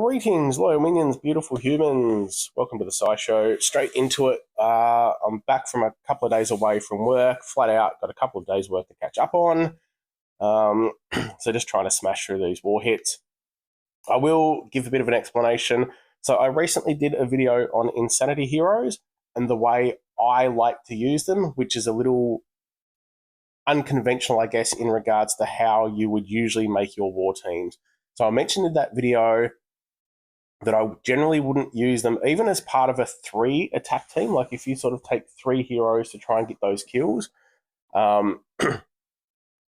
Greetings, loyal minions, beautiful humans. Welcome to the SciShow. Straight into it. I'm back from a couple of days away from work, flat out. Got a couple of days worth to catch up on. So just trying to smash through these war hits. I will give a bit of an explanation. So I recently did a video on Insanity Heroes and the way I like to use them, which is a little unconventional, I guess, in regards to how you would usually make your war teams. So I mentioned in that video that I generally wouldn't use them even as part of a 3 attack team. Like if you sort of take 3 heroes to try and get those kills, but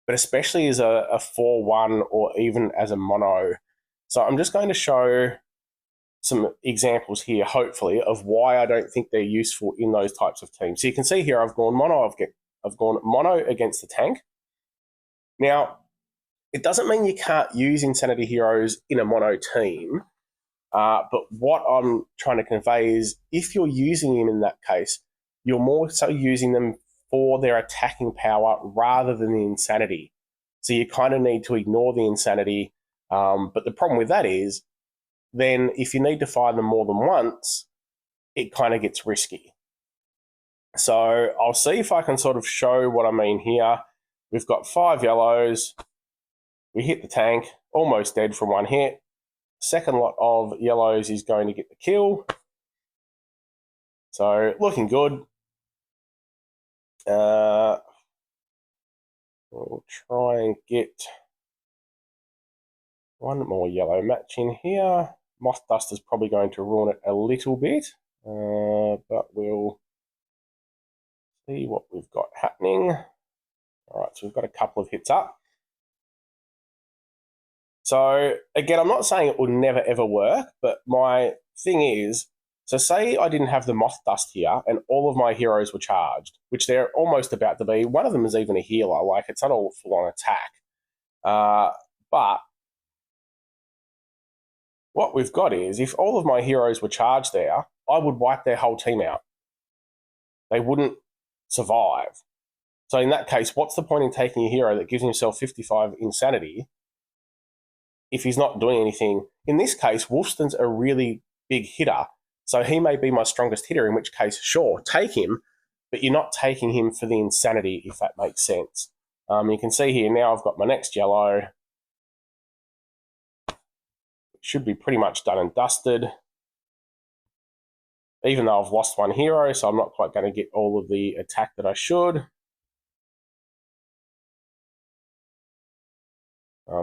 especially as a 4-1 or even as a mono. So I'm just going to show some examples here, hopefully, of why I don't think they're useful in those types of teams. So you can see here I've gone mono. I've gone mono against the tank. Now, it doesn't mean you can't use Insanity Heroes in a mono team. But what I'm trying to convey is if you're using them in that case, you're more so using them for their attacking power rather than the insanity. So you kind of need to ignore the insanity. But the problem with that is then if you need to fire them more than once, it kind of gets risky. So I'll see if I can sort of show what I mean here. We've got 5 yellows. We hit the tank, almost dead from 1 hit. Second lot of yellows is going to get the kill. So looking good. We'll try and get one more yellow match in here. Moth Dust is probably going to ruin it a little bit, but we'll see what we've got happening. All right, so we've got a couple of hits up. So again, I'm not saying it will never ever work, but my thing is, so say I didn't have the Moth Dust here and all of my heroes were charged, which they're almost about to be. One of them is even a healer, like it's not all full-on attack. But what we've got is, if all of my heroes were charged there, I would wipe their whole team out. They wouldn't survive. So in that case, what's the point in taking a hero that gives himself 55 insanity if he's not doing anything? In this case, Wolfston's a really big hitter, so he may be my strongest hitter, in which case, sure, take him, but you're not taking him for the insanity, if that makes sense. You can see here now I've got my next yellow. It should be pretty much done and dusted, even though I've lost 1 hero, so I'm not quite going to get all of the attack that I should.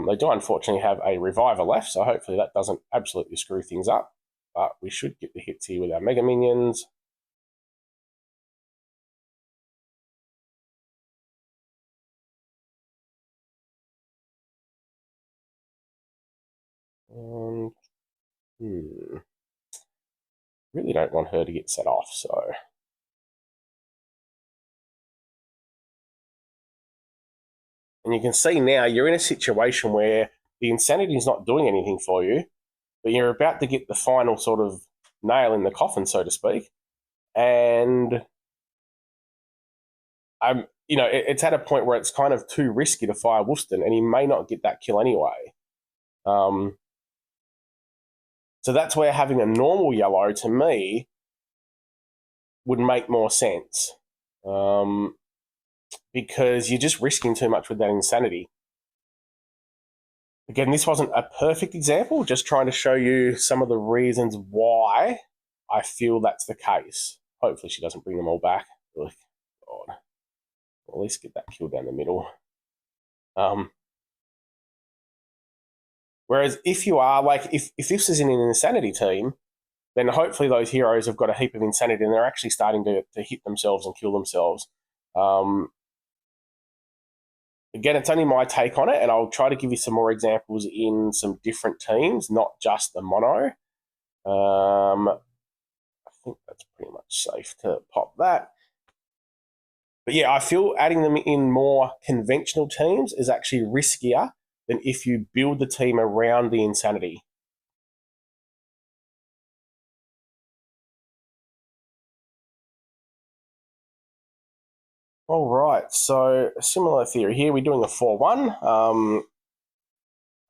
They do unfortunately have a reviver left, so hopefully that doesn't absolutely screw things up. But we should get the hits here with our Mega Minions. Really don't want her to get set off, so... And you can see now you're in a situation where the insanity is not doing anything for you, but you're about to get the final sort of nail in the coffin, so to speak. And it's at a point where it's kind of too risky to fire Wolfston, and he may not get that kill anyway. So that's where having a normal yellow, to me, would make more sense. Because you're just risking too much with that insanity. Again, this wasn't a perfect example, just trying to show you some of the reasons why I feel that's the case. Hopefully she doesn't bring them all back. Oh, God. At least get that kill down the middle. Whereas if you are, like, if this is in an insanity team, then hopefully those heroes have got a heap of insanity and they're actually starting to hit themselves and kill themselves. Again, it's only my take on it, and I'll try to give you some more examples in some different teams, not just the mono. I think that's pretty much safe to pop that. But yeah, I feel adding them in more conventional teams is actually riskier than if you build the team around the insanity. All right, so a similar theory here. We're doing a 4-1.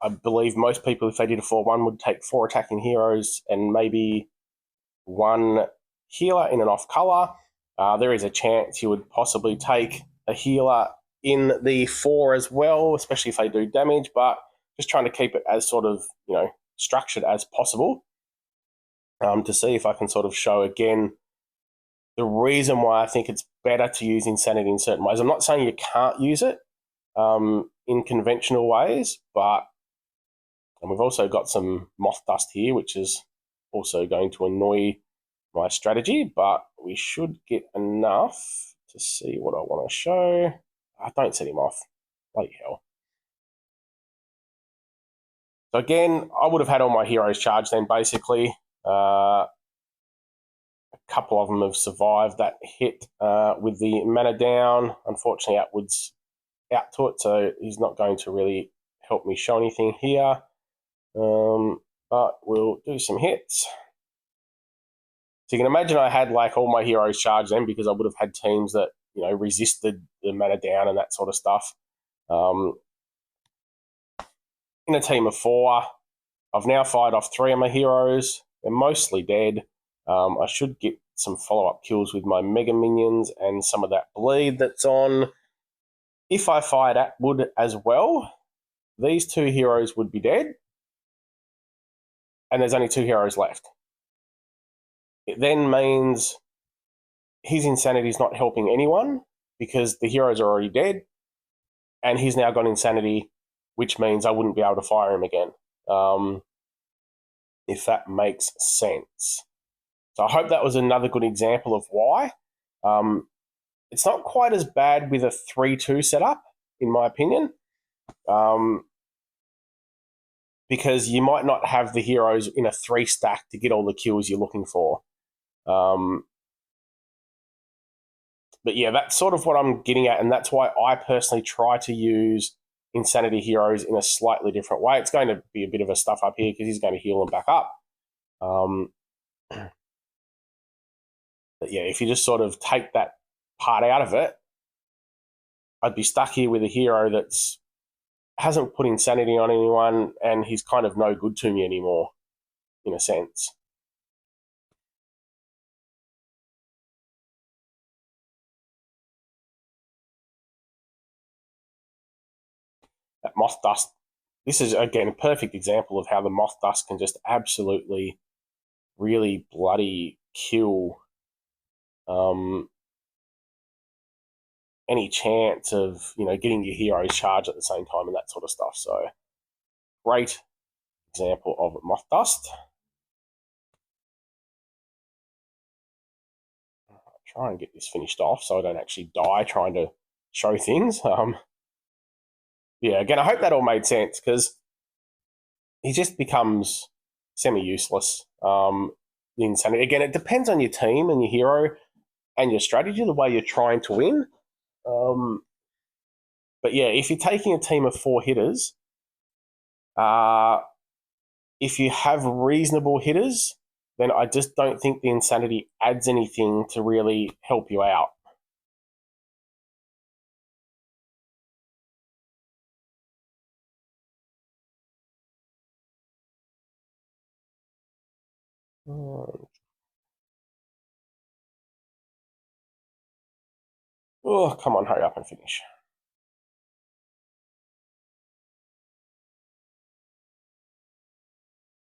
I believe most people, if they did a 4-1, would take 4 attacking heroes and maybe 1 healer in an off colour. There is a chance you would possibly take a healer in the 4 as well, especially if they do damage, but just trying to keep it as sort of, structured as possible, to see if I can sort of show again the reason why I think it's better to use Insanity in certain ways. I'm not saying you can't use it in conventional ways, but and we've also got some Moth Dust here, which is also going to annoy my strategy, but we should get enough to see what I want to show. I don't set him off. Bloody hell. So again, I would have had all my heroes charged then, basically. A couple of them have survived that hit with the mana down. Unfortunately, Atwood's out to it, so he's not going to really help me show anything here. But we'll do some hits. So you can imagine I had like all my heroes charged then, because I would have had teams that, resisted the mana down and that sort of stuff. In a team of 4, I've now fired off 3 of my heroes. They're mostly dead. I should get some follow-up kills with my Mega Minions and some of that bleed that's on. If I fired Atwood as well, these 2 heroes would be dead. And there's only 2 heroes left. It then means his Insanity is not helping anyone because the heroes are already dead, and he's now got Insanity, which means I wouldn't be able to fire him again, if that makes sense. So I hope that was another good example of why. It's not quite as bad with a 3-2 setup, in my opinion, because you might not have the heroes in a 3 stack to get all the kills you're looking for. But yeah, that's sort of what I'm getting at, and that's why I personally try to use Insanity heroes in a slightly different way. It's going to be a bit of a stuff up here because he's going to heal them back up. But yeah, if you just sort of take that part out of it, I'd be stuck here with a hero that's hasn't put Insanity on anyone, and he's kind of no good to me anymore, in a sense. That Moth Dust, this is, again, a perfect example of how the Moth Dust can just absolutely really bloody kill any chance of, getting your heroes charged at the same time and that sort of stuff. So, great example of Moth Dust. I'll try and get this finished off so I don't actually die trying to show things. Yeah, again, I hope that all made sense, because he just becomes semi-useless. The Insanity, again, it depends on your team and your hero and your strategy, the way you're trying to win. But yeah, if you're taking a team of 4 hitters, if you have reasonable hitters, then I just don't think the Insanity adds anything to really help you out. Oh, come on, hurry up and finish.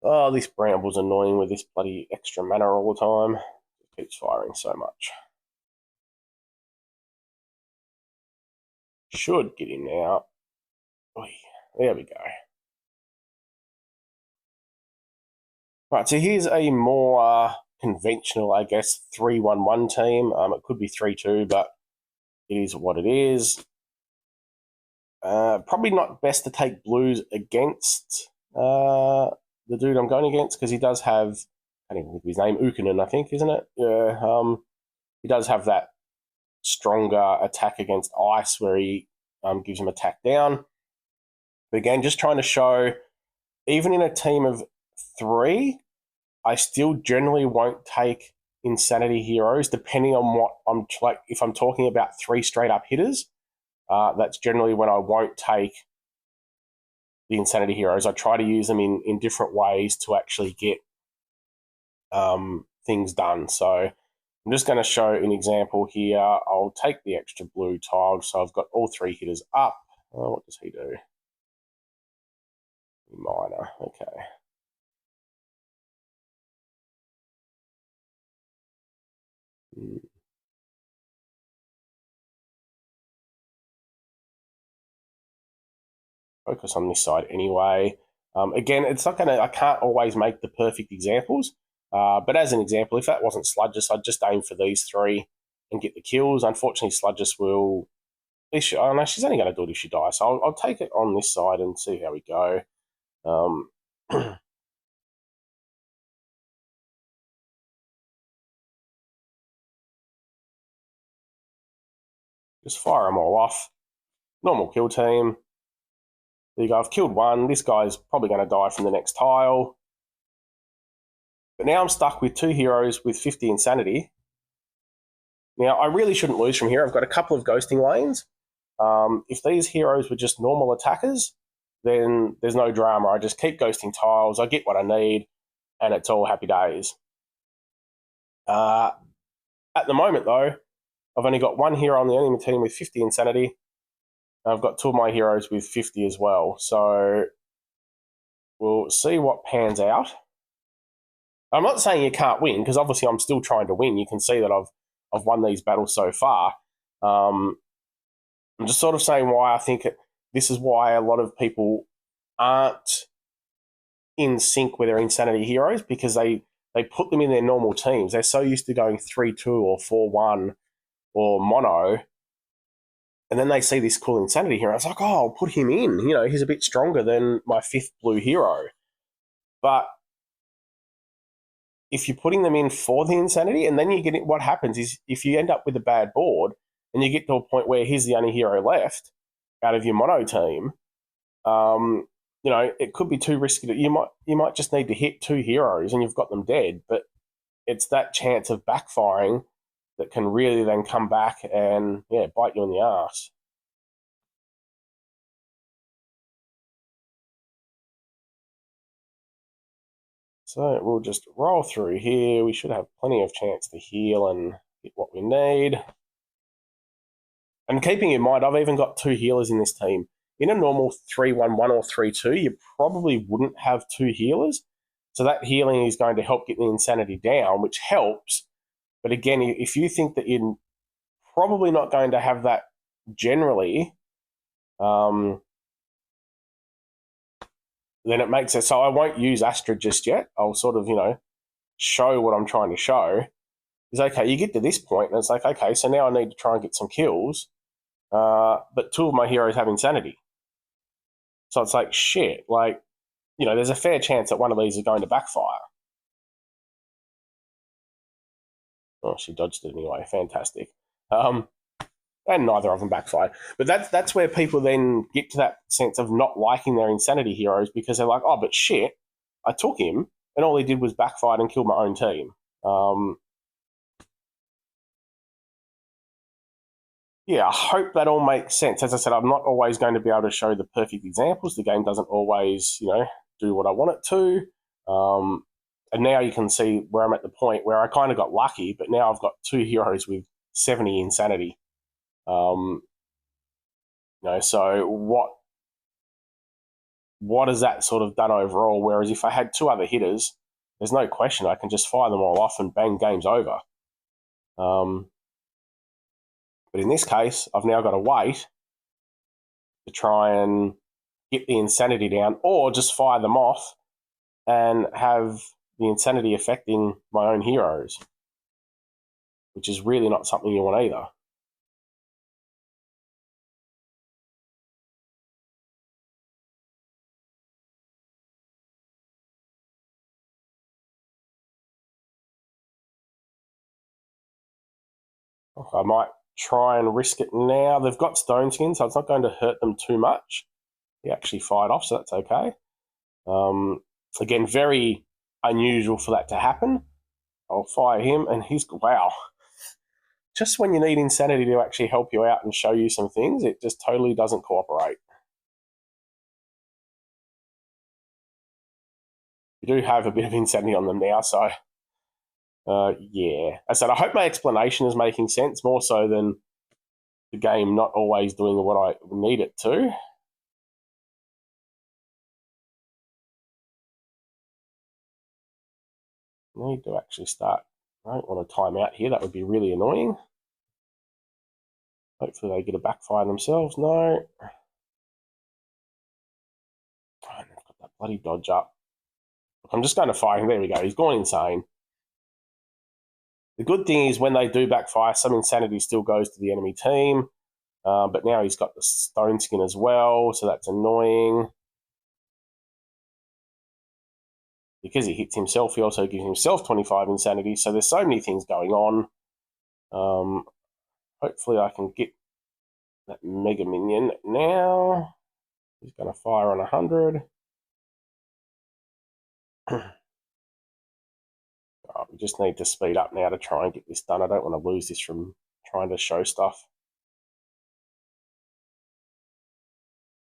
Oh, this Bramble's annoying with this bloody extra mana all the time. It keeps firing so much. Should get in now. Oy, there we go. Right, so here's a more conventional, I guess, 3-1-1 team. It could be 3-2, but it is what it is. Probably not best to take blues against the dude I'm going against, because he does have, I don't even think his name, Ukunin, I think, isn't it? Yeah. He does have that stronger attack against ice where he gives him attack down. But again, just trying to show, even in a team of 3, I still generally won't take Insanity heroes, depending on what I'm like. If I'm talking about 3 straight up hitters, that's generally when I won't take the Insanity Heroes. I try to use them in different ways to actually get things done. So I'm just going to show an example here. I'll take the extra blue tile. So I've got all 3 hitters up. What does he do? Minor. Okay. Focus on this side anyway. Again, it's not going to, I can't always make the perfect examples, but as an example, if that wasn't Sludgus, I'd just aim for these 3 and get the kills. Unfortunately, Sludgus will, oh no, she's only going to do it if she dies, so I'll take it on this side and see how we go. Just fire them all off. Normal kill team. There you go, I've killed 1. This guy's probably going to die from the next tile. But now I'm stuck with 2 heroes with 50 insanity. Now, I really shouldn't lose from here. I've got a couple of ghosting lanes. If these heroes were just normal attackers, then there's no drama. I just keep ghosting tiles, I get what I need, and it's all happy days. At the moment, though, I've only got 1 hero on the enemy team with 50 insanity. I've got 2 of my heroes with 50 as well. So we'll see what pans out. I'm not saying you can't win, because obviously I'm still trying to win. You can see that I've won these battles so far. I'm just sort of saying why I think this is why a lot of people aren't in sync with their Insanity Heroes, because they put them in their normal teams. They're so used to going 3-2 or 4-1 or mono, and then they see this cool Insanity Hero. It's like, oh, I'll put him in. You know, he's a bit stronger than my 5th blue hero. But if you're putting them in for the Insanity, and then you get it, what happens is if you end up with a bad board and you get to a point where he's the only hero left out of your mono team, you know, it could be too risky. You might just need to hit 2 heroes and you've got them dead. But it's that chance of backfiring that can really then come back and, yeah, bite you in the ass. So we'll just roll through here. We should have plenty of chance to heal and get what we need. And keeping in mind, I've even got 2 healers in this team. In a normal 3-1-1 or 3-2, you probably wouldn't have 2 healers. So that healing is going to help get the Insanity down, which helps. But again, if you think that you're probably not going to have that generally, then it makes it so I won't use Astra just yet. I'll sort of, you know, show what I'm trying to show. Is okay, you get to this point and it's like, okay, so now I need to try and get some kills. But 2 of my heroes have Insanity. So it's like, shit, like, you know, there's a fair chance that one of these is going to backfire. Oh, she dodged it anyway. Fantastic. And neither of them backfired. But that's where people then get to that sense of not liking their Insanity heroes, because they're like, oh, but shit, I took him and all he did was backfire and kill my own team. Yeah, I hope that all makes sense. As I said, I'm not always going to be able to show the perfect examples. The game doesn't always, you know, do what I want it to. And now you can see where I'm at the point where I kind of got lucky, but now I've got 2 heroes with 70 Insanity. You know, so what has that sort of done overall? Whereas if I had 2 other hitters, there's no question I can just fire them all off and bang, game's over. But in this case, I've now got to wait to try and get the Insanity down, or just fire them off and have the Insanity affecting my own heroes, which is really not something you want either. I might try and risk it now. They've got Stone Skin, so it's not going to hurt them too much. He actually fired off, so that's okay. Again, very unusual for that to happen. I'll fire him, and he's, wow. Just when you need Insanity to actually help you out and show you some things, it just totally doesn't cooperate. We do have a bit of insanity on them now, so yeah. As I said, I hope my explanation is making sense, more so than the game not always doing what I need it to. I need to actually start. I don't want to time out here. That would be really annoying. Hopefully they get a backfire themselves. No. Oh, they've got that bloody dodge up. I'm just going to fire him. There we go. He's gone insane. The good thing is when they do backfire, some insanity still goes to the enemy team. But now he's got the stone skin as well, so that's annoying. Because he hits himself, he also gives himself 25 insanity. So there's so many things going on. Hopefully I can get that Mega Minion now. He's going to fire on 100. Oh, we just need to speed up now to try and get this done. I don't want to lose this from trying to show stuff.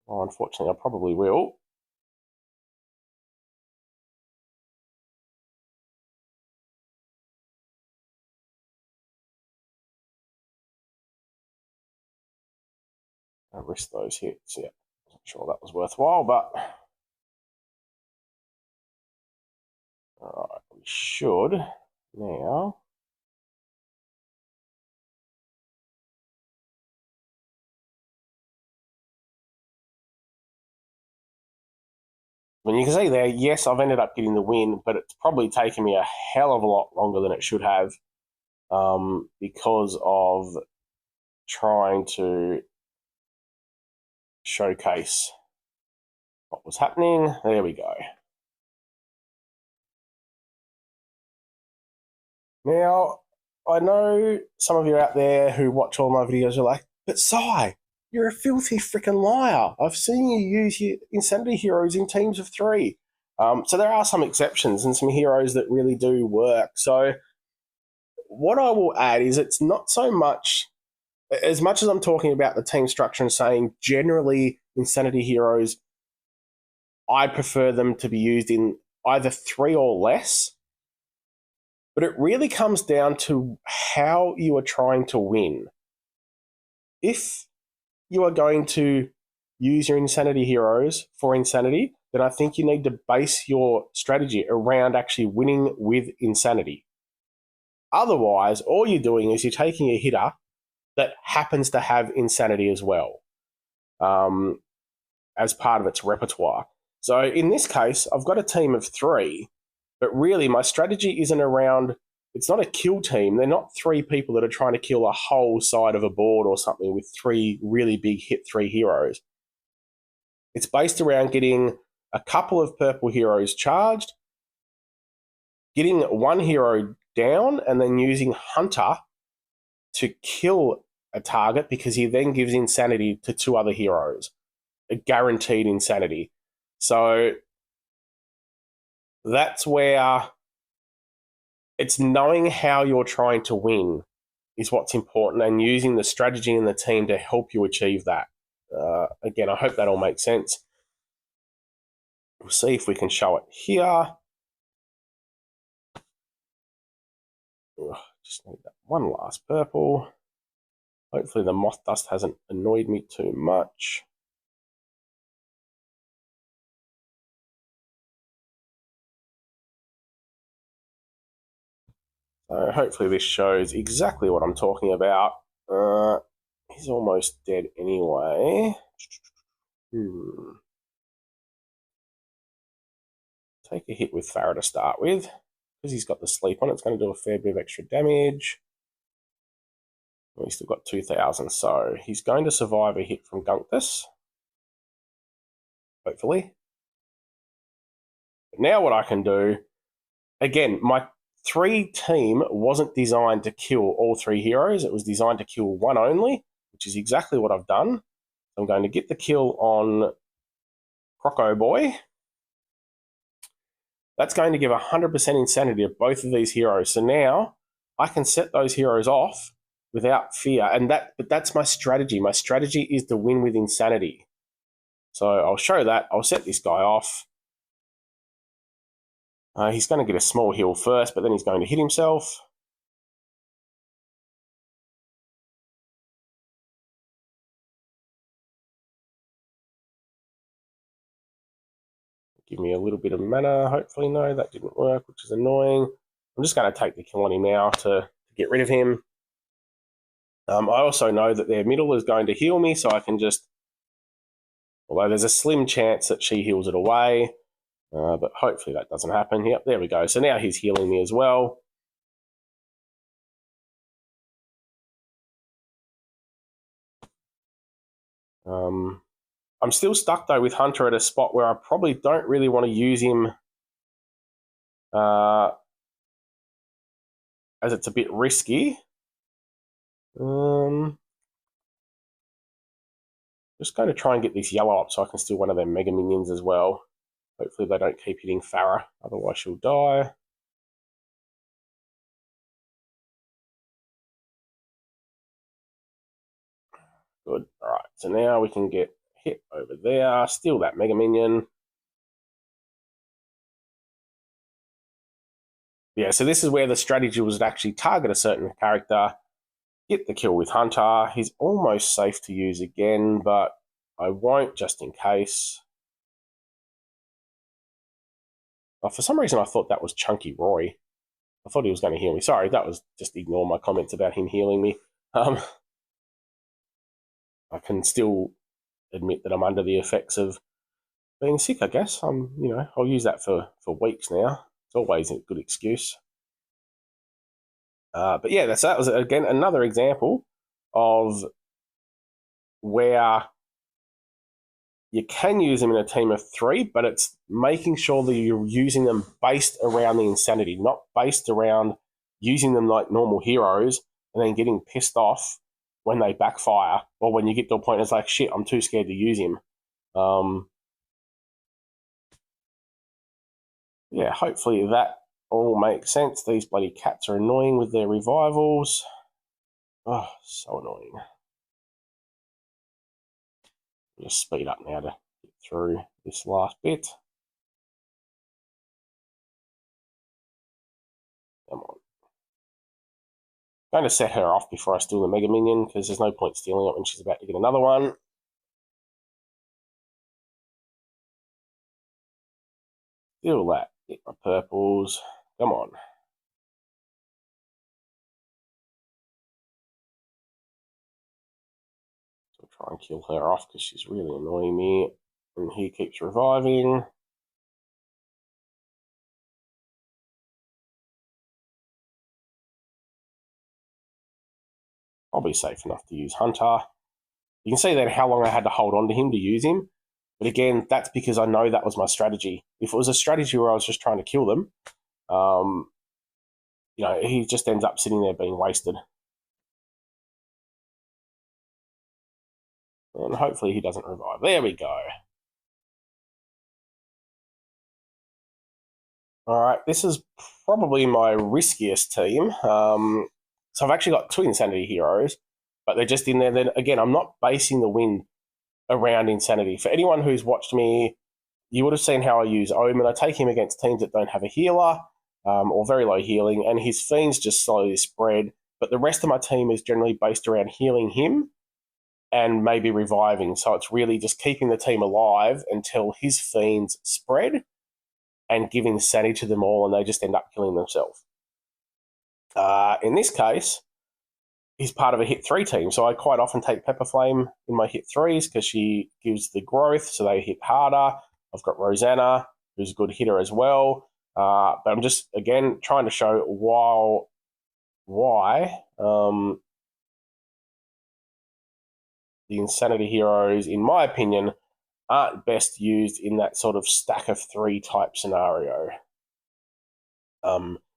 Oh, unfortunately, I probably will. I'll risk those hits. Yeah, not sure that was worthwhile, but all right, we should now. When you can see there, yes, I've ended up getting the win, but it's probably taken me a hell of a lot longer than it should have because of trying to showcase what was happening. There we go. Now, I know some of you out there who watch all my videos are like, but Sai, you're a filthy freaking liar. I've seen you use your Insanity heroes in teams of 3. So there are some exceptions and some heroes that really do work. So what I will add is it's not so much, as much as I'm talking about the team structure and saying generally Insanity heroes, I prefer them to be used in either 3 or less. But it really comes down to how you are trying to win. If you are going to use your Insanity heroes for Insanity, then I think you need to base your strategy around actually winning with Insanity. Otherwise, all you're doing is you're taking a hitter that happens to have Insanity as well as part of its repertoire. So in this case, I've got a team of 3, but really my strategy isn't around, it's not a kill team. They're not 3 people that are trying to kill a whole side of a board or something with 3 really big hit 3 heroes. It's based around getting a couple of purple heroes charged, getting 1 hero down, and then using Hunter to kill a target because he then gives Insanity to 2 other heroes. A guaranteed Insanity. So that's where it's knowing how you're trying to win is what's important, and using the strategy in the team to help you achieve that. Again, I hope that all makes sense. We'll see if we can show it here. Just need that 1 last purple. Hopefully the moth dust hasn't annoyed me too much. Hopefully this shows exactly what I'm talking about. He's almost dead anyway. Take a hit with Farah to start with. Because he's got the sleep on, it's going to do a fair bit of extra damage. He's still got 2,000, so he's going to survive a hit from Gunctus. Hopefully. But now what I can do, again, my 3 team wasn't designed to kill all 3 heroes. It was designed to kill 1 only, which is exactly what I've done. I'm going to get the kill on Croco Boy. That's going to give 100% insanity of both of these heroes. So now I can set those heroes off without fear. But that's my strategy. My strategy is to win with insanity. So I'll show that. I'll set this guy off. He's going to get a small heal first, but then he's going to hit himself. Give me a little bit of mana. Hopefully, no, that didn't work, which is annoying. I'm just going to take the kill on him now to get rid of him. I also know that their middle is going to heal me, so I can just... Although there's a slim chance that she heals it away, but hopefully that doesn't happen. Yep, there we go. So now he's healing me as well. I'm still stuck, though, with Hunter at a spot where I probably don't really want to use him as it's a bit risky. Just going to try and get this yellow up so I can steal one of their Mega Minions as well. Hopefully they don't keep hitting Farah, otherwise she'll die. Good. All right, so now we can get hit over there, steal that Mega Minion. Yeah, so this is where the strategy was to actually target a certain character, get the kill with Hunter. He's almost safe to use again, but I won't just in case. Oh, for some reason, I thought that was Chunky Roy. I thought he was going to heal me. Sorry, that was just ignore my comments about him healing me. I can still admit that I'm under the effects of being sick, I guess. I'll use that for weeks now. It's always a good excuse. But yeah, that was, again, another example of where you can use them in a team of 3, but it's making sure that you're using them based around the insanity, not based around using them like normal heroes and then getting pissed off when they backfire or when you get to a point it's like, shit, I'm too scared to use him. Yeah, hopefully that all makes sense. These bloody cats are annoying with their revivals. Oh, so annoying. Just speed up now to get through this last bit. Come on. I'm going to set her off before I steal the Mega Minion because there's no point stealing it when she's about to get another one. Steal that. Get my purples. Come on. So I'll try and kill her off because she's really annoying me. And he keeps reviving. I'll be safe enough to use Hunter. You can see then how long I had to hold on to him to use him. But again, that's because I know that was my strategy. If it was a strategy where I was just trying to kill them, he just ends up sitting there being wasted. And hopefully he doesn't revive. There we go. All right, this is probably my riskiest team. So I've actually got 2 Insanity heroes, but they're just in there. Then again, I'm not basing the win around Insanity. For anyone who's watched me, you would have seen how I use Omen. I take him against teams that don't have a healer or very low healing, and his fiends just slowly spread. But the rest of my team is generally based around healing him and maybe reviving. So it's really just keeping the team alive until his fiends spread and giving sanity to them all, and they just end up killing themselves. In this case, he's part of a hit 3 team, so I quite often take Pepper Flame in my hit 3s because she gives the growth, so they hit harder. I've got Rosanna, who's a good hitter as well. But I'm just, again, trying to show why the Insanity heroes, in my opinion, aren't best used in that sort of stack of 3 type scenario.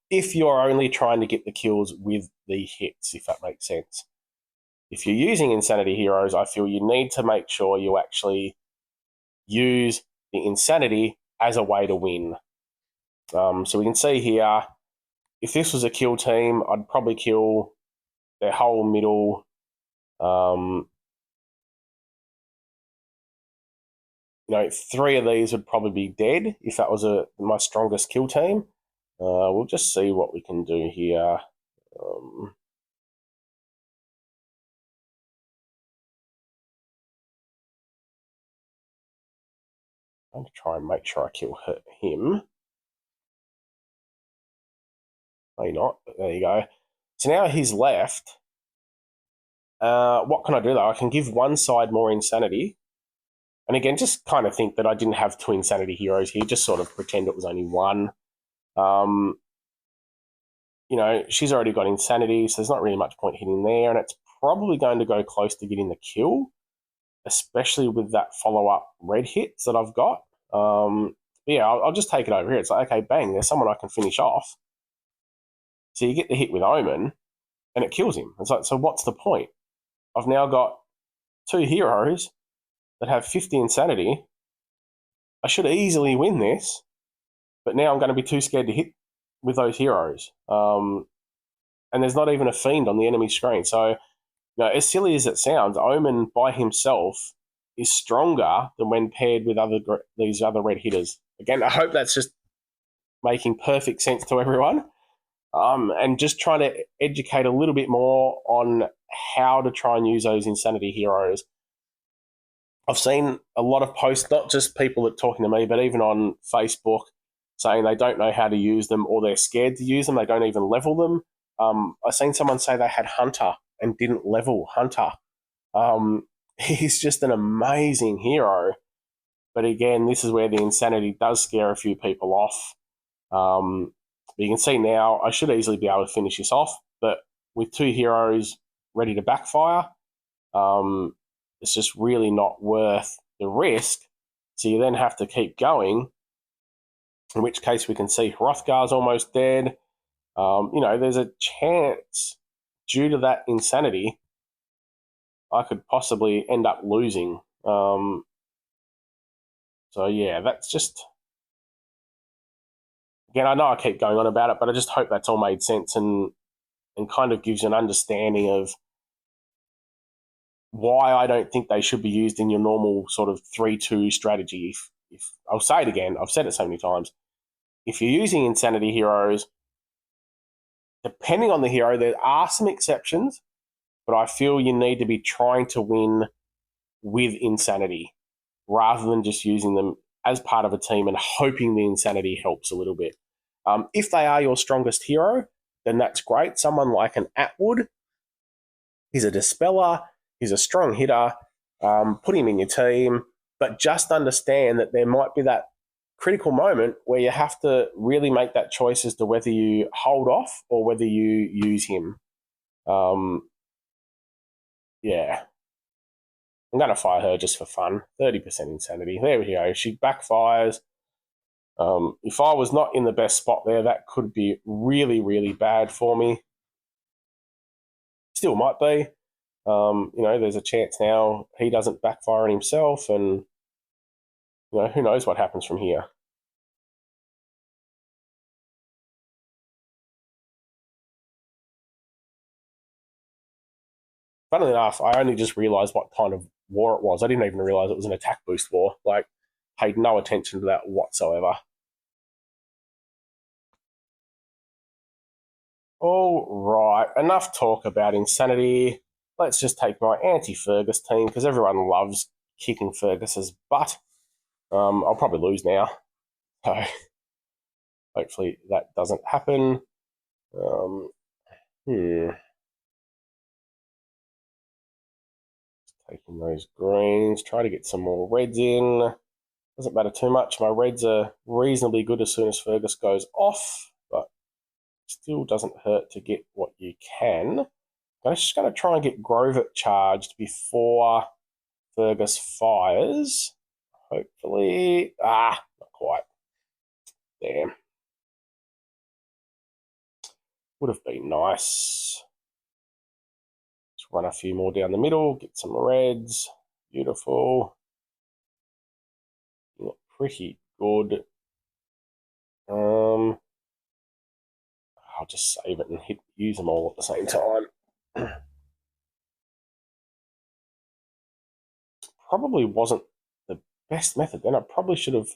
If you're only trying to get the kills with the hits, if that makes sense. If you're using Insanity heroes, I feel you need to make sure you actually use the Insanity as a way to win. So we can see here, if this was a kill team, I'd probably kill their whole middle. 3 of these would probably be dead if that was my strongest kill team. We'll just see what we can do here. I'm going to try and make sure I kill him. Maybe not, but there you go. So now he's left. What can I do, though? I can give one side more insanity. And again, just kind of think that I didn't have two insanity heroes here. Just sort of pretend it was only one. You know, she's already got insanity, so there's not really much point hitting there. And it's probably going to go close to getting the kill, especially with that follow-up red hits that I've got. Yeah, I'll just take it over here. It's like, okay, bang, there's someone I can finish off. So you get the hit with Omen, and it kills him. It's like, so what's the point? I've now got two heroes that have 50 insanity. I should easily win this, but now I'm going to be too scared to hit with those heroes. And there's not even a fiend on the enemy screen. So, you know, as silly as it sounds, Omen by himself is stronger than when paired with these other red hitters. Again, I hope that's just making perfect sense to everyone. And just trying to educate a little bit more on how to try and use those insanity heroes. I've seen a lot of posts, not just people that talking to me, but even on Facebook, saying they don't know how to use them or they're scared to use them. They don't even level them. I've seen someone say they had Hunter and didn't level Hunter. He's just an amazing hero. But again, this is where the insanity does scare a few people off. But you can see now I should easily be able to finish this off. But with two heroes ready to backfire, it's just really not worth the risk. So you then have to keep going, in which case we can see Hrothgar's almost dead. You know, there's a chance due to that insanity I could possibly end up losing. So yeah, that's just... Again, I know I keep going on about it, but I just hope that's all made sense and kind of gives you an understanding of why I don't think they should be used in your normal sort of 3-2 strategy. If I'll say it again, I've said it so many times. If you're using insanity heroes, depending on the hero, there are some exceptions, but I feel you need to be trying to win with insanity rather than just using them as part of a team and hoping the insanity helps a little bit. If they are your strongest hero, then that's great. Someone like an Atwood, he's a dispeller, he's a strong hitter, put him in your team, but just understand that there might be that critical moment where you have to really make that choice as to whether you hold off or whether you use him. Yeah. I'm going to fire her just for fun. 30% insanity. There we go. She backfires. If I was not in the best spot there, that could be really, really bad for me. Still might be. You know, there's a chance now he doesn't backfire on himself, and you know, who knows what happens from here. Funnily enough, I only just realised what kind of war it was. I didn't even realise it was an attack boost war. Like, paid no attention to that whatsoever. All right, enough talk about insanity. Let's just take my anti-Fergus team because everyone loves kicking Fergus's butt. I'll probably lose now, so hopefully that doesn't happen. Taking those greens, try to get some more reds in. Doesn't matter too much. My reds are reasonably good as soon as Fergus goes off, but still doesn't hurt to get what you can. I'm just going to try and get Grover charged before Fergus fires. Hopefully. Not quite. Damn. Would have been nice. Just run a few more down the middle, get some reds. Beautiful. Look pretty good. I'll just save it and use them all at the same time. Probably wasn't the best method then. I probably should have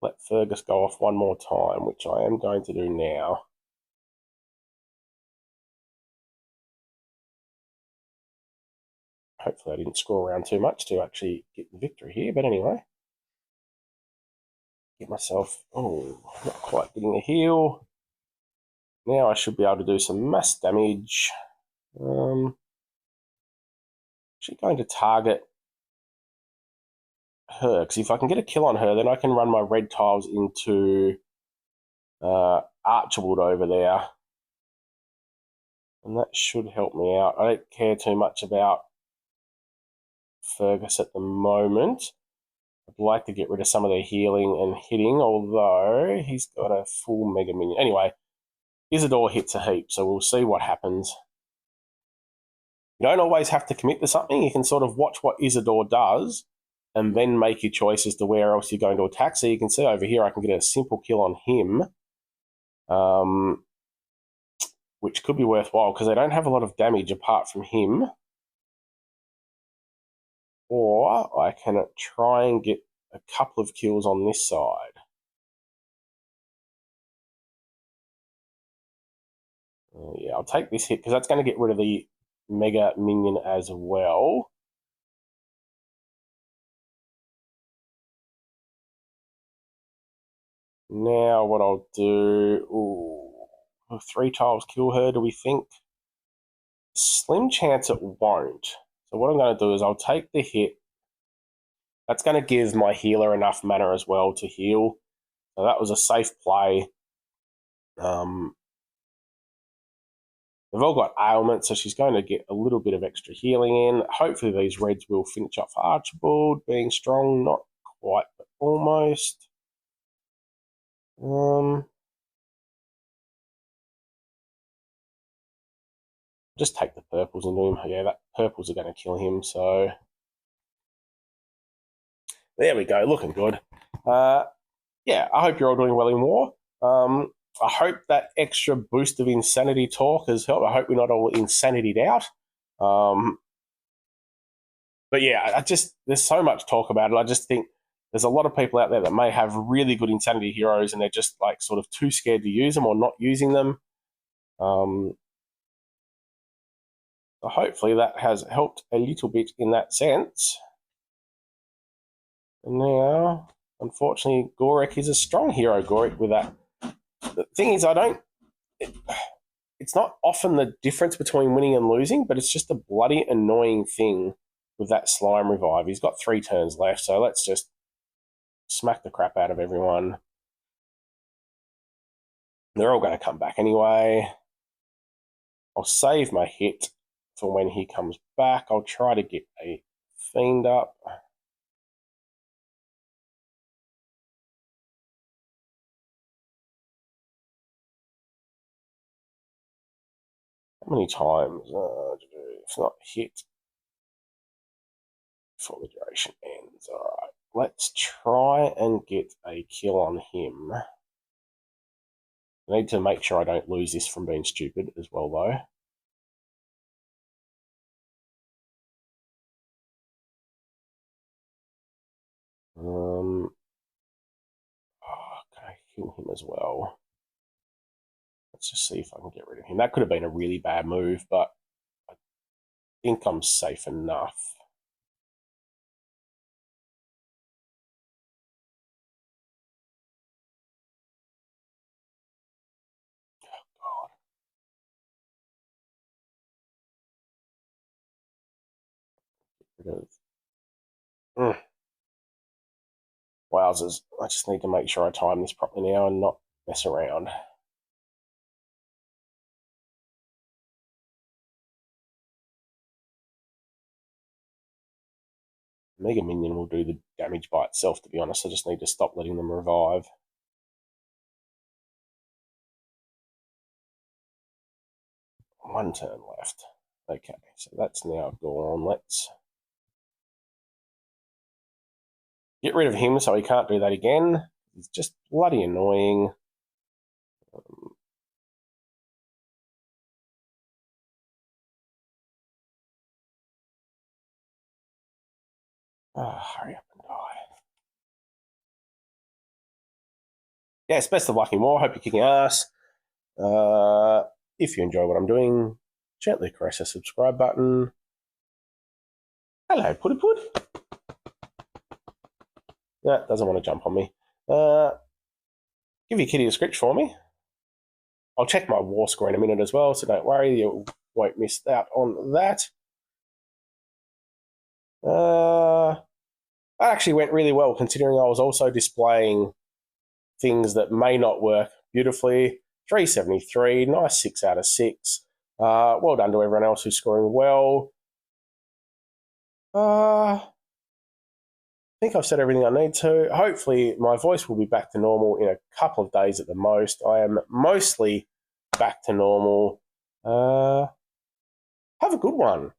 let Fergus go off one more time, which I am going to do now. Hopefully I didn't screw around too much to actually get the victory here, but anyway. Get myself, not quite getting a heal. Now I should be able to do some mass damage. Actually going to target her, because if I can get a kill on her, then I can run my red tiles into Archibald over there. And that should help me out. I don't care too much about Fergus at the moment. I'd like to get rid of some of their healing and hitting, although he's got a full Mega Minion. Anyway, Isidore hits a heap, so we'll see what happens. You don't always have to commit to something. You can sort of watch what Isidore does and then make your choice as to where else you're going to attack. So you can see over here I can get a simple kill on him, which could be worthwhile because they don't have a lot of damage apart from him. Or I can try and get a couple of kills on this side. Yeah, I'll take this hit because that's going to get rid of the Mega Minion as well. Now what I'll do... 3 tiles kill her, do we think? Slim chance it won't. So what I'm going to do is I'll take the hit. That's going to give my healer enough mana as well to heal. So that was a safe play. They've all got ailments, so she's going to get a little bit of extra healing in. Hopefully these reds will finish up for Archibald, being strong, not quite, but almost. Just take the purples into him. Yeah, that purples are going to kill him, so... There we go, looking good. Yeah, I hope you're all doing well in war. I hope that extra boost of insanity talk has helped. I hope we're not all insanityed out. But yeah, there's so much talk about it. I just think there's a lot of people out there that may have really good insanity heroes and they're just like sort of too scared to use them or not using them. So hopefully that has helped a little bit in that sense. And now, unfortunately, Gorek is a strong hero, Gorek, with that. The thing is, it's not often the difference between winning and losing, but it's just a bloody annoying thing with that slime revive. He's got 3 turns left, so let's just smack the crap out of everyone. They're all going to come back anyway. I'll save my hit for when he comes back. I'll try to get a Fiend up. How many times? If not hit before the duration ends. All right. Let's try and get a kill on him. I need to make sure I don't lose this from being stupid as well, though. Can I heal him as well? Let's just see if I can get rid of him. That could have been a really bad move, but I think I'm safe enough. Wowzers. I just need to make sure I time this properly now and not mess around. Mega Minion will do the damage by itself, to be honest. I just need to stop letting them revive. One turn left. Okay, so that's now gone. Let's get rid of him so he can't do that again. He's just bloody annoying. Hurry up and die. yes, best of luck in war. Hope you're kicking ass. If you enjoy what I'm doing, gently caress the subscribe button. Hello, Putty Put. No, doesn't want to jump on me. Give your kitty a scritch for me. I'll check my war score in a minute as well, so don't worry, you won't miss out on that. That actually went really well, considering I was also displaying things that may not work beautifully. 373, nice 6 out of 6. Well done to everyone else who's scoring well. I think I've said everything I need to. Hopefully my voice will be back to normal in a couple of days at the most. I am mostly back to normal. Have a good one.